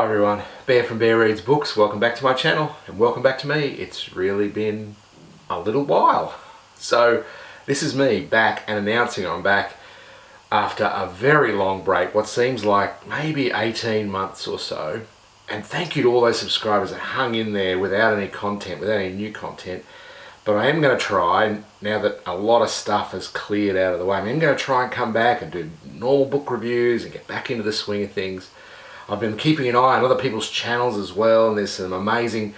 Hi everyone, Bear from Bear Reads Books. Welcome back to my channel and welcome back to me. It's really been a little while. So this is me back and announcing I'm back after a very long break, what seems like maybe 18 months or so. And thank you to all those subscribers that hung in there without any content, without any new content. But I am going to try, now that a lot of stuff has cleared out of the way, I'm going to try and come back and do normal book reviews and get back into the swing of things. I've been keeping an eye on other people's channels as well, and there's some amazing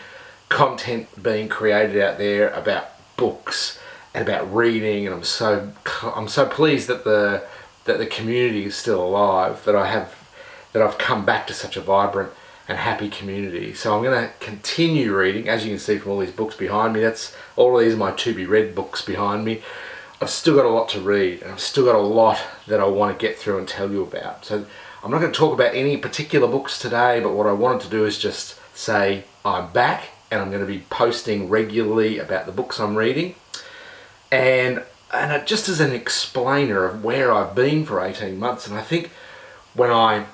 content being created out there about books and about reading, and I'm so pleased that the community is still alive, that I've come back to such a vibrant and happy community. So I'm going to continue reading, as you can see from all these books behind me. All of these are my to be read books behind me. I've still got a lot to read, and I've still got a lot that I want to get through and tell you about. So I'm not going to talk about any particular books today, but what I wanted to do is just say I'm back and I'm going to be posting regularly about the books I'm reading. And just as an explainer of where I've been for 18 months, and I think when I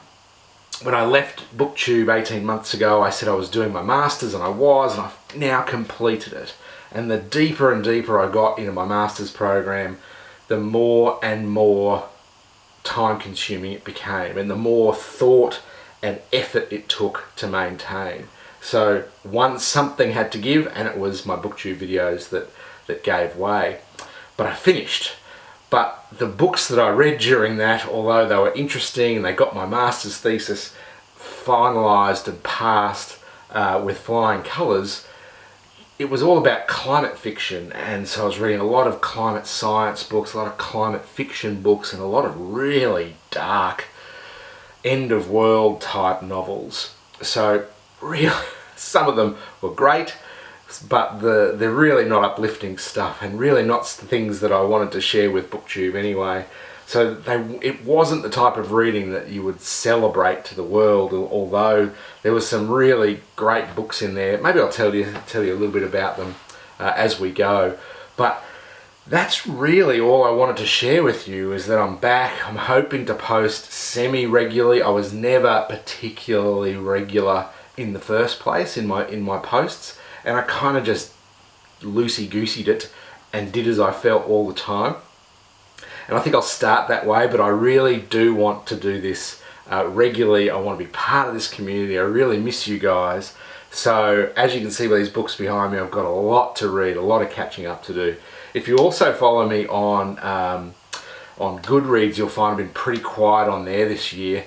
left BookTube 18 months ago, I said I was doing my Masters, and I've now completed it. And the deeper and deeper I got into my Masters program, the more and more time consuming it became, and the more thought and effort it took to maintain. So once something had to give, and it was my BookTube videos that gave way. But I finished. But the books that I read during that, although they were interesting and they got my master's thesis finalised and passed with flying colours, it was all about climate fiction, and so I was reading a lot of climate science books, a lot of climate fiction books, and a lot of really dark end of world type novels. So really, some of them were great, but they're really not uplifting stuff, and really not things that I wanted to share with BookTube anyway. So it wasn't the type of reading that you would celebrate to the world, although there was some really great books in there. Maybe I'll tell you a little bit about them as we go. But that's really all I wanted to share with you, is that I'm back. I'm hoping to post semi-regularly. I was never particularly regular in the first place in my posts, and I kind of just loosey-gooseyed it and did as I felt all the time. And I think I'll start that way, but I really do want to do this regularly. I want to be part of this community. I really miss you guys. So as you can see by these books behind me, I've got a lot to read, a lot of catching up to do. If you also follow me on Goodreads, you'll find I've been pretty quiet on there this year.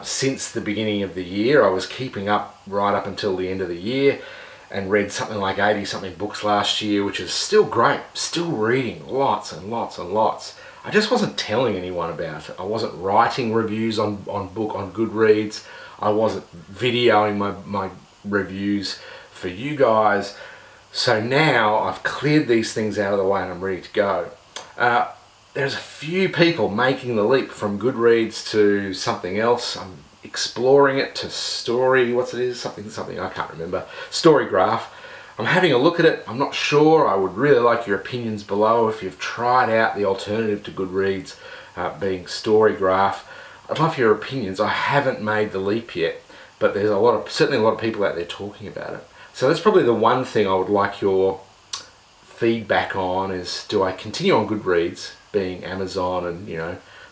Since the beginning of the year, I was keeping up right up until the end of the year, and read something like 80-something books last year, which is still great. Still reading lots and lots and lots. I just wasn't telling anyone about it. I wasn't writing reviews on Goodreads. I wasn't videoing my reviews for you guys. So now I've cleared these things out of the way and I'm ready to go. There's a few people making the leap from Goodreads to something else. I'm exploring it to something I can't remember. Storygraph. I'm having a look at it. I'm not sure. I would really like your opinions below if you've tried out the alternative to Goodreads, being Storygraph. I'd love your opinions. I haven't made the leap yet, but there's certainly a lot of people out there talking about it. So that's probably the one thing I would like your feedback on, is do I continue on Goodreads, being Amazon and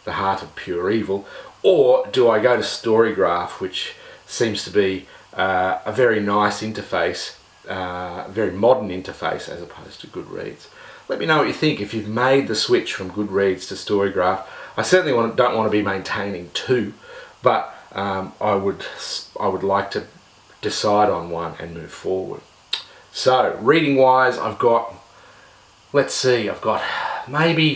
the heart of pure evil, or do I go to Storygraph, which seems to be a very nice interface, very modern interface as opposed to Goodreads. Let me know what you think if you've made the switch from Goodreads to Storygraph. I certainly don't want to be maintaining two, but I would like to decide on one and move forward. So reading wise, I've got maybe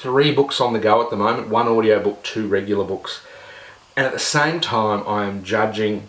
3 books on the go at the moment, 1 audio book, 2 regular books, and at the same time I am judging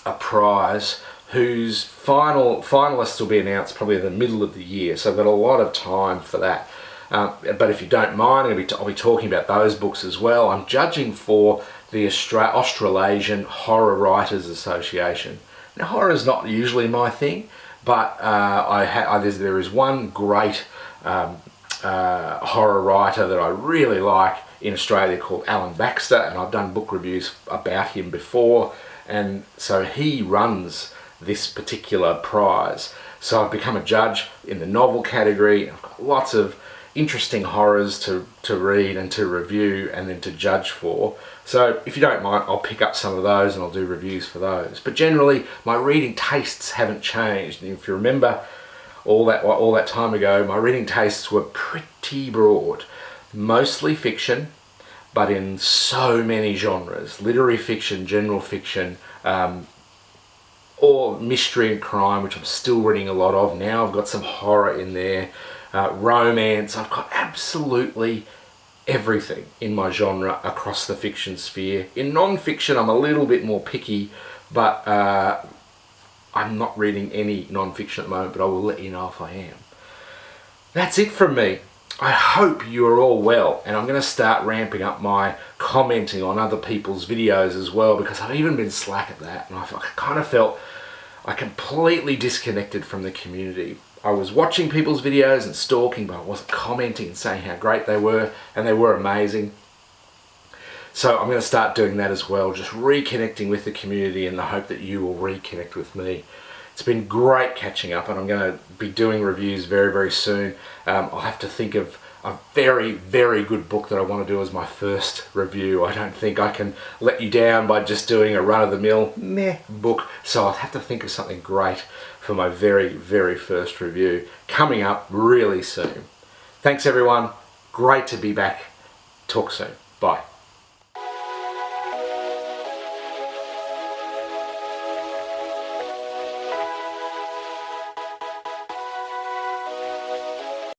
a prize whose finalists will be announced probably in the middle of the year, so I've got a lot of time for that. But if you don't mind, I'll be talking about those books as well. I'm judging for the Australasian Horror Writers Association. Now, horror is not usually my thing, but there is one great horror writer that I really like in Australia called Alan Baxter, and I've done book reviews about him before, and so he runs this particular prize. So I've become a judge in the novel category. I've got lots of interesting horrors to read and to review and then to judge for. So if you don't mind, I'll pick up some of those and I'll do reviews for those. But generally, my reading tastes haven't changed. And if you remember all that time ago, my reading tastes were pretty broad. Mostly fiction, but in so many genres. Literary fiction, general fiction, or mystery and crime, which I'm still reading a lot of. Now I've got some horror in there. Romance. I've got absolutely everything in my genre across the fiction sphere. In non-fiction, I'm a little bit more picky, but I'm not reading any non-fiction at the moment, but I will let you know if I am. That's it from me. I hope you are all well, and I'm going to start ramping up my commenting on other people's videos as well, because I've even been slack at that, and I kind of felt I completely disconnected from the community. I was watching people's videos and stalking, but I wasn't commenting and saying how great they were, and they were amazing. So I'm going to start doing that as well, just reconnecting with the community in the hope that you will reconnect with me. It's been great catching up, and I'm going to be doing reviews very, very soon. I'll have to think of a very, very good book that I want to do as my first review. I don't think I can let you down by just doing a run-of-the-mill meh book, so I'll have to think of something great for my very, very first review coming up really soon. Thanks everyone, great to be back. Talk soon. Bye.